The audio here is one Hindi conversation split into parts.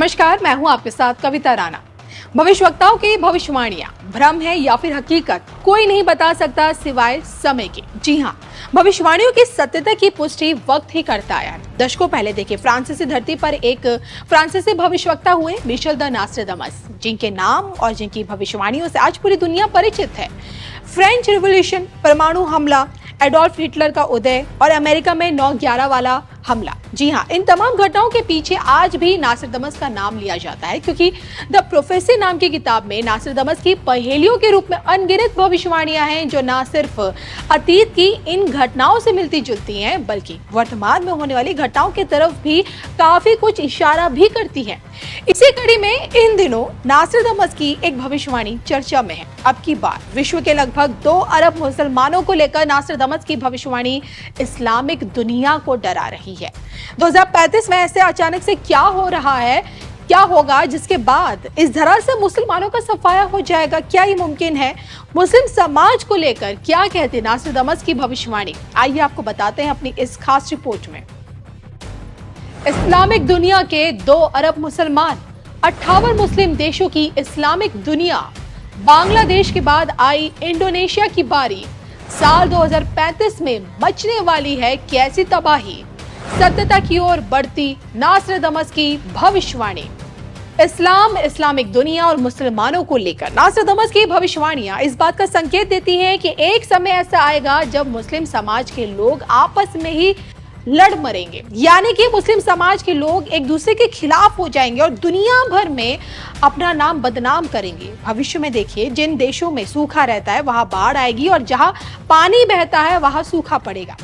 नमस्कार, मैं हूं आपके साथ कविता राणा। भविष्यवक्ताओं की भविष्यवाणियां भ्रम है या फिर हकीकत, कोई नहीं बता सकता सिवाय समय के। जी हां, भविष्यवाणियों की सत्यता की पुष्टि वक्त ही करता है। दशकों पहले देखिए, फ्रांसीसी धरती पर एक फ्रांसीसी भविष्यवक्ता हुए मिशेल द नास्ट्राडामस, जिनके नाम और जिनकी भविष्यवाणियों से आज पूरी दुनिया परिचित है। फ्रेंच रिवॉल्यूशन, परमाणु हमला, एडोल्फ हिटलर का उदय और अमेरिका में 9/11 वाला हमला, जी हाँ, इन तमाम घटनाओं के पीछे आज भी नास्ट्राडामस का नाम लिया जाता है, क्योंकि द प्रोफेसी नाम की किताब में नास्ट्राडामस की पहेलियों के रूप में अनगिनत भविष्यवाणियां हैं, जो न सिर्फ अतीत की इन घटनाओं से मिलती जुलती हैं, बल्कि वर्तमान में होने वाली घटनाओं की तरफ भी काफी कुछ इशारा भी करती हैं। इसी कड़ी में इन दिनों नास्ट्राडामस की एक भविष्यवाणी चर्चा में है। अब की बार विश्व के लगभग 2 अरब मुसलमानों को लेकर नास्ट्राडामस की भविष्यवाणी इस्लामिक दुनिया को डरा रही है। 2035 में ऐसे अचानक से क्या हो रहा है, क्या होगा जिसके बाद इस धरा से मुसलमानों का सफाया हो जाएगा? क्या ये मुमकिन है? मुस्लिम समाज को लेकर क्या कहते नास्ट्राडामस की भविष्यवाणी, आइए आपको बताते हैं अपनी इस खास रिपोर्ट में। इस्लामिक दुनिया के 2 अरब मुसलमान, 58 मुस्लिम देशों की इस्लामिक दुनिया, बांग्लादेश के बाद आई इंडोनेशिया की बारी। साल 2035 में मचने वाली है कैसी तबाही? सत्यता की ओर बढ़ती नास्ट्राडामस की भविष्यवाणी। इस्लाम, इस्लामिक दुनिया और मुसलमानों को लेकर नास्ट्राडामस की भविष्यवाणियां इस बात का संकेत देती हैं कि एक समय ऐसा आएगा जब मुस्लिम समाज के लोग आपस में ही लड़ मरेंगे, यानी कि मुस्लिम समाज के लोग एक दूसरे के खिलाफ हो जाएंगे और दुनिया भर में अपना नाम बदनाम करेंगे। भविष्य में देखिए, जिन देशों में सूखा रहता है वहां बाढ़ आएगी और जहां पानी बहता है वहां सूखा पड़ेगा।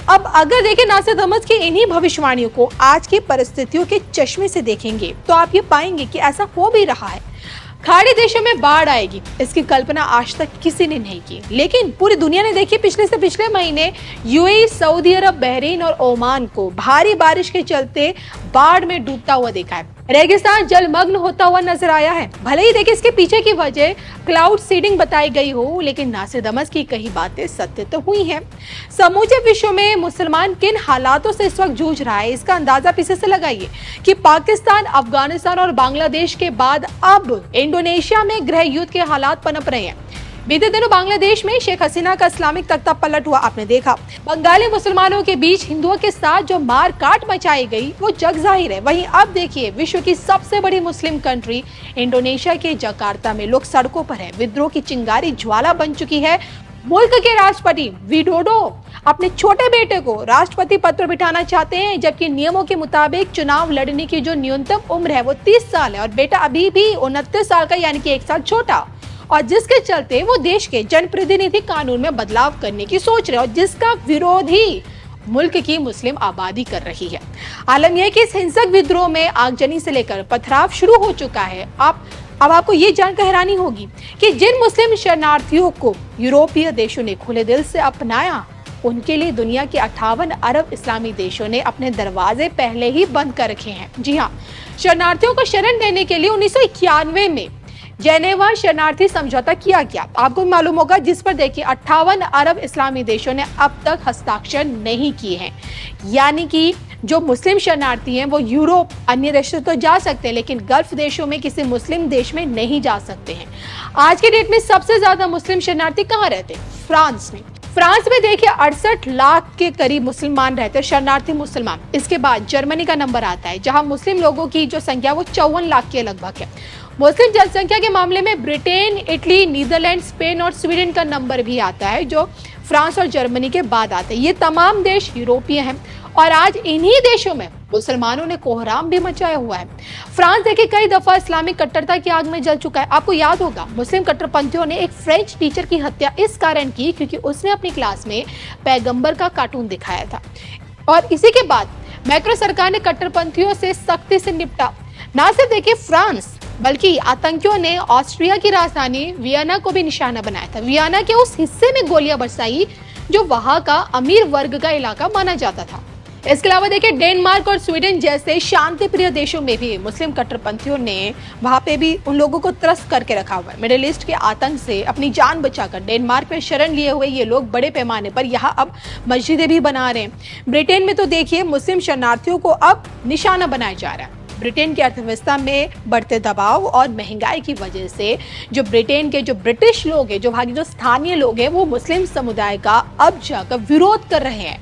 अब अगर देखें नास्ट्राडामस की इन्हीं भविष्यवाणियों को आज की परिस्थितियों के चश्मे से देखेंगे तो आप ये पाएंगे कि ऐसा हो भी रहा है। खाड़ी देशों में बाढ़ आएगी, इसकी कल्पना आज तक किसी ने नहीं की, लेकिन पूरी दुनिया ने देखिए पिछले से पिछले महीने यूएई, सऊदी अरब, बहरीन और ओमान को भारी बारिश के चलते बाढ़ में डूबता हुआ देखा है। रेगिस्तान जलमग्न होता हुआ नजर आया है। भले ही देखिए इसके पीछे की वजह क्लाउड सीडिंग बताई गई हो, लेकिन नास्ट्राडामस की कई बातें सत्य तो हुई हैं। समूचे विश्व में मुसलमान किन हालातों से इस वक्त जूझ रहा है, इसका अंदाजा पीछे से लगाइए कि पाकिस्तान, अफगानिस्तान और बांग्लादेश के बाद अब इंडोनेशिया में गृह युद्ध के हालात पनप रहे हैं। बीते दिनों बांग्लादेश में शेख हसीना का इस्लामिक तख्ता पलट हुआ, आपने देखा। बंगाली मुसलमानों के बीच हिंदुओं के साथ जो मार काट मचाई गई वो जग जाहिर है। वहीं अब देखिए, विश्व की सबसे बड़ी मुस्लिम कंट्री इंडोनेशिया के जकार्ता में लोग सड़कों पर है। विद्रोह की चिंगारी ज्वाला बन चुकी है। मुल्क के राष्ट्रपति विडोडो अपने छोटे बेटे को राष्ट्रपति पद पर बिठाना चाहते हैं, जबकि नियमों के मुताबिक चुनाव लड़ने की जो न्यूनतम उम्र है वो 30 साल है और बेटा अभी भी 29 साल का, यानी कि 1 साल छोटा, और जिसके चलते वो देश के जनप्रतिनिधि कानून में बदलाव करने की सोच रहे हैं और जिसका विरोध ही मुल्क की मुस्लिम आबादी कर रही है। आलम यह कि इस हिंसक विद्रोह में आगजनी से लेकर पथराव शुरू हो चुका है। अब आपको ये जानकर हैरानी होगी कि जिन मुस्लिम शरणार्थियों को यूरोपीय देशों ने खुले दिल से अपनाया, उनके लिए दुनिया के 58 अरब इस्लामी देशों ने अपने दरवाजे पहले ही बंद कर रखे हैं। जी हाँ, शरणार्थियों को शरण देने के लिए 1991 में जेनेवा शरणार्थी समझौता किया गया, आपको मालूम होगा, जिस पर देखिए 58 अरब इस्लामी देशों ने अब तक हस्ताक्षर नहीं किए हैं। यानी कि जो मुस्लिम शरणार्थी हैं वो यूरोप, अन्य देशों तो जा सकते हैं, लेकिन गल्फ देशों में किसी मुस्लिम देश में नहीं जा सकते हैं। आज के डेट में सबसे ज्यादा मुस्लिम शरणार्थी कहाँ रहते हैं? फ्रांस में। फ्रांस में देखिए 68 लाख के करीब मुसलमान रहते हैं, शरणार्थी मुसलमान। इसके बाद जर्मनी का नंबर आता है, जहां मुस्लिम लोगों की जो संख्या वो 54 लाख के लगभग है। मुस्लिम जनसंख्या के मामले में ब्रिटेन, इटली, नीदरलैंड, स्पेन और स्वीडन का नंबर भी आता है, जो फ्रांस और जर्मनी के बाद आते हैं। ये तमाम देश यूरोपीय हैं और आज इन्हीं देशों में मुसलमानों ने कोहराम भी मचाया हुआ है। फ्रांस देखिए कई दफा इस्लामिक कट्टरता की आग में जल चुका है। आपको याद होगा, मुस्लिम कट्टरपंथियों ने एक फ्रेंच टीचर की हत्या इस कारण की क्योंकि उसने अपनी क्लास में पैगंबर का कार्टून दिखाया था, और इसी के बाद मैक्रो सरकार ने कट्टरपंथियों से सख्ती से निपटा। ना सिर्फ देखिए फ्रांस, बल्कि आतंकियों ने ऑस्ट्रिया की राजधानी वियना को भी निशाना बनाया था। वियना के उस हिस्से में गोलियां बरसाई जो वहां का अमीर वर्ग का इलाका माना जाता था। इसके अलावा देखिए डेनमार्क और स्वीडन जैसे शांति प्रिय देशों में भी मुस्लिम कट्टरपंथियों ने वहां पे भी उन लोगों को त्रस्त करके रखा हुआ है। मिडिल ईस्ट के आतंक से अपनी जान बचाकर डेनमार्क में शरण लिए हुए ये लोग बड़े पैमाने पर यहाँ अब मस्जिदें भी बना रहे हैं। ब्रिटेन में तो देखिए मुस्लिम शरणार्थियों को अब निशाना बनाया जा रहा है। ब्रिटेन की अर्थव्यवस्था में बढ़ते दबाव और महंगाई की वजह से जो ब्रिटेन के जो ब्रिटिश लोग हैं, जो वहाँ के जो स्थानीय लोग हैं, वो मुस्लिम समुदाय का अब जाकर विरोध कर रहे हैं।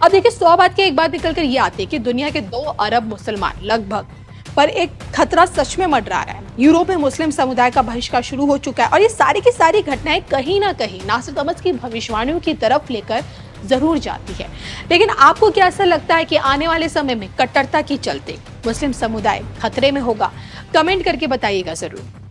अब देखिए 100 बात की एक बात निकल कर ये आती है कि दुनिया के 2 अरब मुसलमान लगभग पर एक खतरा सच में मंडरा रहा है। यूरोप में मुस्लिम समुदाय का बहिष्कार शुरू हो चुका है और ये सारी की सारी घटनाएं कहीं ना कहीं नास्ट्राडामस की भविष्यवाणियों की तरफ लेकर जरूर जाती है। लेकिन आपको क्या ऐसा लगता है कि आने वाले समय में कट्टरता के चलते मुस्लिम समुदाय खतरे में होगा? कमेंट करके बताइएगा जरूर।